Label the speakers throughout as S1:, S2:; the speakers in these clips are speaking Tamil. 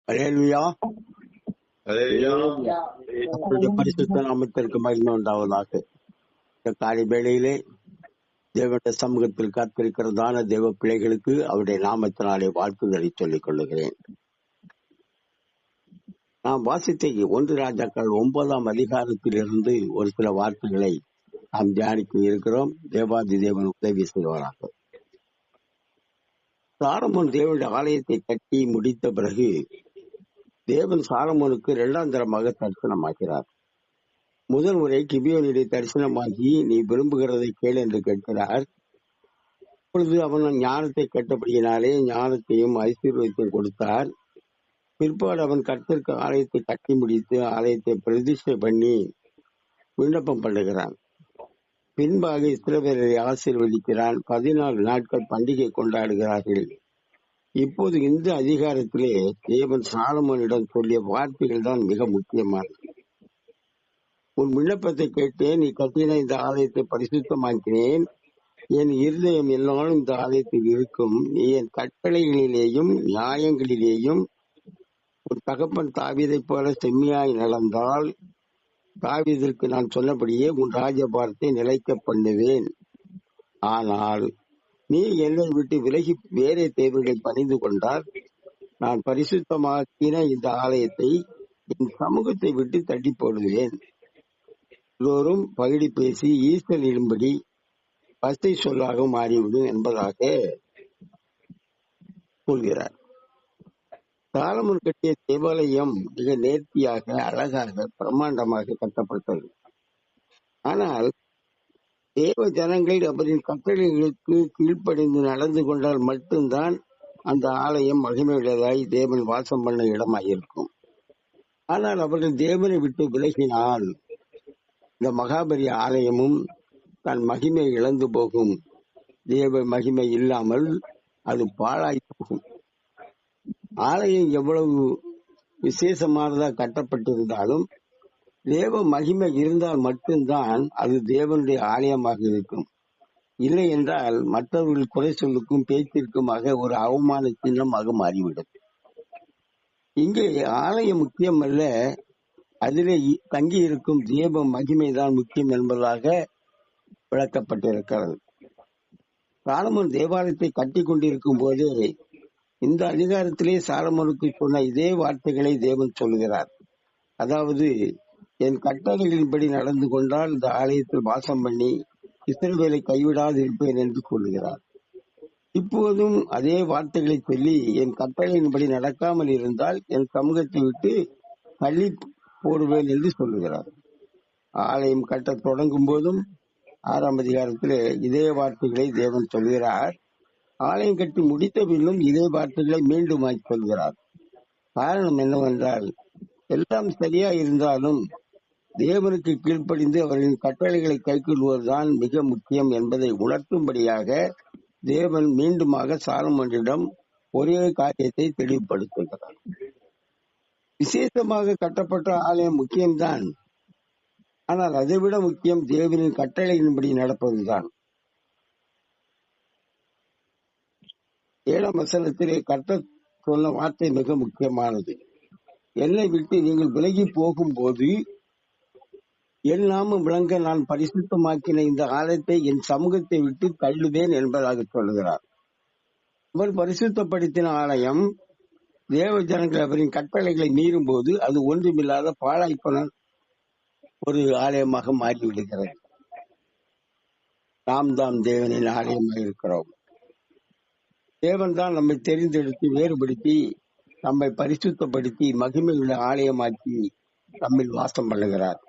S1: அல்லேலூயா.
S2: அல்லேலூயா.
S1: கர்த்தருடைய பரிசுத்த நாமத்திற்கு மகிமை உண்டாவதாக. இந்த காலை வேளையிலே தேவனுடைய சமூகத்தில் காத்திருக்கிறதான தேவ பிள்ளைகளுக்கு அவருடைய நாமத்தினாலே வாழ்த்துதலை சொல்லிக் கொள்ளுகிறேன். நாம் வாசித்த 1 ராஜாக்கள் 9ஆம் அதிகாரத்திலிருந்து ஒரு சில வார்த்தைகளை நாம் தியானிக்க இருக்கிறோம். தேவாதி தேவன் உதவி செய்வாராக. சாலமோன் தேவனுடைய ஆலயத்தை கட்டி முடித்த பிறகு தேவன் சாலமோனுக்கு 2ஆம் தரமாக தரிசனமாகிறார். முதல் முறை கிபியோனிலே தரிசனமாகி நீ விரும்புகிறதை கேள் என்று கேட்கிறார். அப்பொழுது அவன் ஞானத்தை கேட்டபடியினாலே ஞானத்தையும் ஐஸ்வர்யத்தையும் கொடுத்தார். பிற்பாடு அவன் கர்த்தருக்கு ஆலயத்தை கட்டி முடித்து ஆலயத்தை பிரதிஷ்டை பண்ணி விண்ணப்பம் பண்ணுகிறான். பின்பாக இஸ்ரவேலரை ஆசீர்வதிக்கிறான். 14 நாட்கள் பண்டிகை கொண்டாடுகிறார்கள். இப்போது இந்த அதிகாரத்திலே தேவன் சாலமோனிடம் சொல்லிய வார்த்தைகள் தான் மிக முக்கியமானது. உன் விண்ணப்பத்தை கேட்டேன், நீ கட்டின இந்த ஆலயத்தை பரிசுத்தமாக்கினேன். என் இருதயம் எல்லாம் இந்த ஆலயத்தில் இருக்கும். நீ என் கட்டளைகளிலேயும் நியாயங்களிலேயும் உன் தகப்பன் தாவீதைப் போல செம்மையாய் நடந்தால் தாவீதிற்கு நான் சொன்னபடியே உன் ராஜபாரத்தை நிலைக்க பண்ணுவேன். ஆனால் நீ என்னை விட்டு விலகி வேறே தேவர்களை பணிந்து கொண்டால் நான் பரிசுத்தமாக்கின இந்த ஆலயத்தை என் சமூகத்தை விட்டு தட்டி போடுவேன். எல்லோரும் பகிடி பேசி ஈஸ்டர் இடும்படி பசை சொல்லாக மாறிவிடும் என்பதாக சொல்கிறார். சாலமோன் கட்டிய தேவாலயம் மிக நேர்த்தியாக, அழகாக, பிரம்மாண்டமாக கட்டப்பட்டது. ஆனால் தேவ ஜனங்கள் அவரின் கட்டளைகளுக்கு கீழ்ப்படிந்து நடந்து கொண்டால் மட்டும்தான் அந்த ஆலயம் மகிமையுள்ளதாய் தேவன் வாசம் பண்ண இடமாயிருக்கும். ஆனால் அவர்கள் தேவனை விட்டு விலகினால் இந்த மகாபலி ஆலயமும் தன் மகிமை இழந்து போகும். தேவ மகிமை இல்லாமல் அது பாழாய் போகும். ஆலயம் எவ்வளவு விசேஷமானதாக கட்டப்பட்டிருந்தாலும் தேவ மகிமை இருந்தால் மட்டும்தான் அது தேவனுடைய ஆலயமாக இருக்கும். இல்லை என்றால் மற்றவர்கள் குறை சொல்லுக்கும் பேச்சிற்குமாக ஒரு அவமான சின்னமாக மாறிவிடும். இங்கே ஆலயம் முக்கியம் அல்ல, அதிலே தங்கி இருக்கும் தேவ மகிமை தான் முக்கியம் என்பதாக விளக்கப்பட்டிருக்கிறது. சாலமோன் தேவாலயத்தை கட்டி கொண்டிருக்கும் போதே இந்த அதிகாரத்திலே சாலமோனுக்கு சொன்ன இதே வார்த்தைகளை தேவன் சொல்கிறார். அதாவது, என் கட்டளைகளின்படி நடந்து கொண்டால் இந்த ஆலயத்தில் வாசம் பண்ணி இஸ்ரவேலை கைவிடாது இருப்பேன் என்று சொல்லுகிறார். இப்போதும் அதே வார்த்தைகளை சொல்லி என் கட்டளையின்படி நடக்காமல் இருந்தால் என் சமூகத்தை விட்டு தள்ளி போடுவேன் என்று சொல்லுகிறார். ஆலயம் கட்ட தொடங்கும் போதும் 6ஆம் அதிகாரத்திலே இதே வார்த்தைகளை தேவன் சொல்கிறார். ஆலயம் கட்டி முடித்த பின்னும் இதே வார்த்தைகளை மீண்டும் சொல்கிறார். காரணம் என்னவென்றால், எல்லாம் சரியா இருந்தாலும் தேவனுக்கு கீழ்ப்படிந்து அவர்களின் கட்டளைகளை கைக்கொள்வதுதான் மிக முக்கியம் என்பதை உணர்த்தும்படியாக தேவன் மீண்டுமாக சாலமோனிடம் ஒரே காரியத்தை தெளிவுபடுத்துகிறார். விசேஷமாக கட்டப்பட்ட ஆலயம் முக்கியம்தான், ஆனால் அதைவிட முக்கியம் தேவனின் கட்டளையின்படி நடப்பதுதான். 7ஆம் வசனத்திலே கர்த்தர் சொன்ன வார்த்தை மிக முக்கியமானது. என்னை விட்டு நீங்கள் விலகி போகும்போது என் நாமம் விளங்க நான் பரிசுத்தமாக்கின இந்த ஆலயத்தை என் சமூகத்தை விட்டு தள்ளுவேன் என்பதாக சொல்கிறார். அவர் பரிசுத்தப்படுத்தின ஆலயம் தேவ ஜனங்கள் அவரின் கட்டளைகளை மீறும் போது அது ஒன்றுமில்லாத பாழாய்ப்பன ஒரு ஆலயமாக மாறிவிடுகிறது. நாம் தான் தேவனின் ஆலயமாக இருக்கிறோம். தேவன் தான் நம்மை தெரிந்தெடுத்து வேறுபடுத்தி நம்மை பரிசுத்தப்படுத்தி மகிமையுள்ள ஆலயமாக்கி நம்மில் வாசம் பண்ணுகிறார்.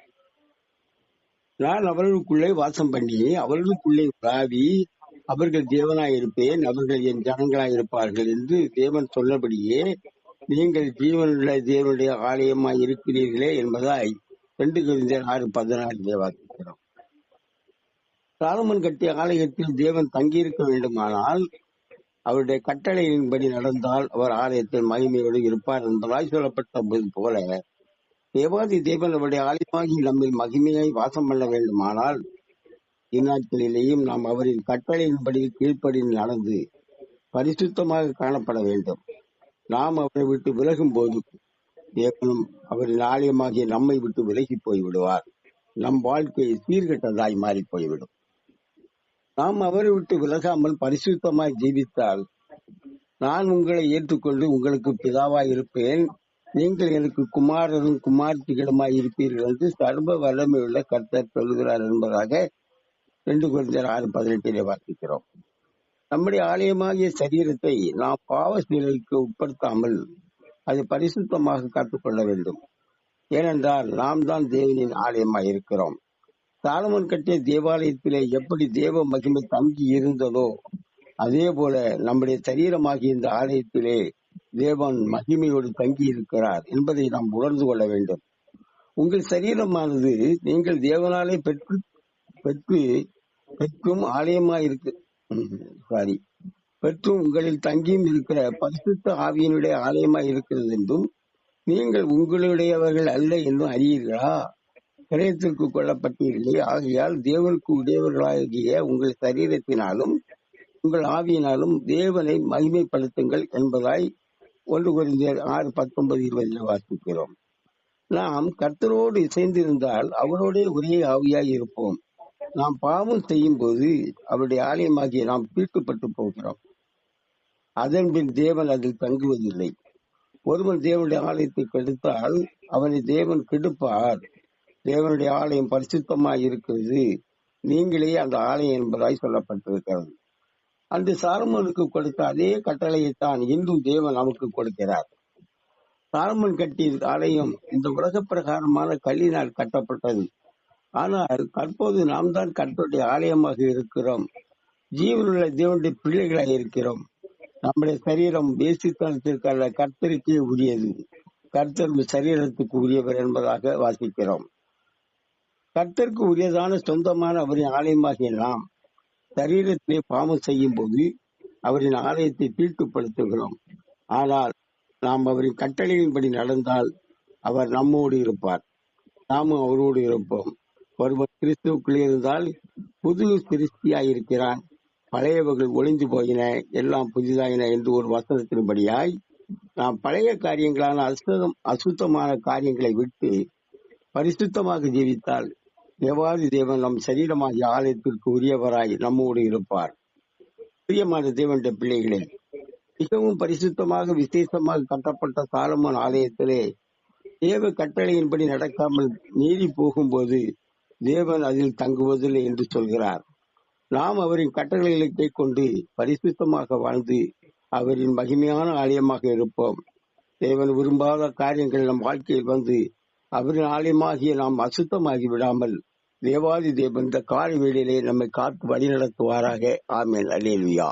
S1: நான் அவர்களுக்குள்ளே வாசம் பண்ணி அவர்களுக்குள்ளே உலாவி அவர்கள் தேவனாயிருப்பேன், அவர்கள் என் ஜனங்களாயிருப்பார்கள் என்று தேவன் சொன்னபடியே நீங்கள் ஜீவனுள்ள தேவனுடைய ஆலயமாய் இருக்கிறீர்களே என்பதாய் 2 கொரிந்தியர் 6:16 வாசிக்கிறோம். சாலமோன் கட்டிய ஆலயத்தில் தேவன் தங்கியிருக்க வேண்டுமானால் அவருடைய கட்டளையின்படி நடந்தால் அவர் ஆலயத்தில் மகிமையோடு இருப்பார் என்பதாய் சொல்லப்பட்டது போல தேவாதி தேவன் அவருடைய ஆலயமாகி நம்மில் மகிமையாய் வாசம் பண்ண வேண்டுமானால் இந்நாட்களிலேயும் நாம் அவரின் கட்டளையின்படி கீழ்ப்படி நடந்து பரிசுத்தமாக காணப்பட வேண்டும். நாம் அவரை விட்டு விலகும் போது தேவனும் அவரின் ஆலயமாகிய நம்மை விட்டு விலகி போய்விடுவார். நம் வாழ்க்கை சீர்கெட்டதாய் மாறி போய்விடும். நாம் அவரை விட்டு விலகாமல் பரிசுத்தமாய் ஜீவித்தால், நான் உங்களை ஏற்றுக்கொண்டு உங்களுக்கு பிதாவாய் இருப்பேன், நீங்கள் எனக்கு குமாரரும் குமார்த்திகளுமாய் இருப்பீர்கள் என்று சர்வ வல்லமையுள்ள கர்த்தர் சொல்கிறார் என்பதாக 2 கொரிந்தியர் 6:18 வாசிக்கிறோம். நம்முடைய ஆலயமாகிய சரீரத்தை நாம் பாவ செயலுக்கு உட்படுத்தாமல் அதை பரிசுத்தமாக காத்துக்கொள்ள வேண்டும். ஏனென்றால் நாம் தான் தேவனின் ஆலயமாய் இருக்கிறோம். சாலமோன் கட்டிய தேவாலயத்திலே எப்படி தேவ மகிமை தங்கி இருந்ததோ அதே போல நம்முடைய சரீரமாகிய இந்த ஆலயத்திலே தேவன் மகிமையோடு தங்கி இருக்கிறார் என்பதை நாம் உணர்ந்து கொள்ள வேண்டும். உங்கள் சரீரமானது நீங்கள் தேவனாலே பெற்றும் ஆலயமாயிருக்கு பெற்றும் உங்களில் தங்கியும் இருக்கிற பரிசுத்த ஆவியினுடைய ஆலயமாய் இருக்கிறது என்றும் நீங்கள் உங்களுடையவர்கள் அல்ல என்றும் அறியீர்களா? கிரயத்திற்கு கொள்ளப்பட்டீர்களே, ஆகையால் தேவனுக்கு உடையவர்களாகிய உங்கள் சரீரத்தினாலும் உங்கள் ஆவியினாலும் தேவனை மகிமைப்படுத்துங்கள் என்பதாய் 1 கொரிந்தியர் 6:19-20 வாசிக்கிறோம். நாம் கர்த்தரோடு இசைந்திருந்தால் அவரோடே ஒரே ஆவியாய் இருப்போம். நாம் பாவம் செய்யும் போது அவருடைய ஆலயமாகிய நாம் தீட்டுப்பட்டு போகிறோம். அதன்பின் தேவன் அதில் தங்குவதில்லை. ஒருவன் தேவனுடைய ஆலயத்தை கெடுத்தால் அவனை தேவன் கெடுப்பார். தேவனுடைய ஆலயம் பரிசுத்தமாய் இருக்கிறது, நீங்களே அந்த ஆலயம் என்பதாய் சொல்லப்பட்டிருக்கிறது. அன்று சாலமோனுக்கு கொடுத்த அதே கட்டளையைத்தான் இன்றும் தேவன் நமக்கு கொடுக்கிறார். சாலமோன் கட்டிய ஆலயம் இந்த உலக பிரகாரமான கல்லினால் கட்டப்பட்டது. ஆனால் தற்போது நாம் தான் கர்த்தருடைய ஆலயமாக இருக்கிறோம். ஜீவனுள்ள தேவனுடைய பிள்ளைகளாக இருக்கிறோம். நம்முடைய சரீரம் வேசித்தனத்திற்கு அல்ல, கர்த்தருக்கே உரியது. கர்த்தர் சரீரத்துக்கு உரியவர் என்பதாக வாசிக்கிறோம். கர்த்தருக்கு உரியதான சொந்தமான அவரின் ஆலயமாகிய நாம் சரீரத்திலே பாவம் செய்யும் போது அவரின் ஆலயத்தை தீட்டுப்படுத்துகிறோம். ஆனால் நாம் அவரின் கட்டளையின்படி நடந்தால் அவர் நம்மோடு இருப்பார், நாமும் அவரோடு இருப்போம். ஒருவர் கிறிஸ்துவுக்குள்ளே இருந்தால் புது சிருஷ்டியாயிருக்கிறான், பழையவர்கள் ஒளிந்து போயின, எல்லாம் புதிதாயின என்று ஒரு வசனத்தின்படியாய் நாம் பழைய காரியங்களான அசுத்தமான காரியங்களை விட்டு பரிசுத்தமாக ஜீவித்தால் தேவாதி தேவன் நம் சரீரமாகிய ஆலயத்திற்கு உரியவராய் நம்மோடு இருப்பார். பிரியமான தேவனுடைய பிள்ளைகளே, மிகவும் பரிசுத்தமாக விசேஷமாக கட்டப்பட்ட சாலமோன் ஆலயத்திலே தேவ கட்டளையின்படி நடக்காமல் மீறி போகும்போது தேவன் அதில் தங்குவதில்லை என்று சொல்கிறார். நாம் அவரின் கட்டளைகளை கைக்கொண்டு பரிசுத்தமாக வாழ்ந்து அவரின் மகிமையான ஆலயமாக இருப்போம். தேவன் விரும்பாத காரியங்கள் நம் வாழ்க்கையில் வந்து அவரின் ஆலயமாகிய நாம் அசுத்தமாகி விடாமல் தேவாதி தேவன் இந்த காலை வேளையிலே நம்மை காத்து வழி நடத்துவாராக. ஆமென். அல்லேலூயா.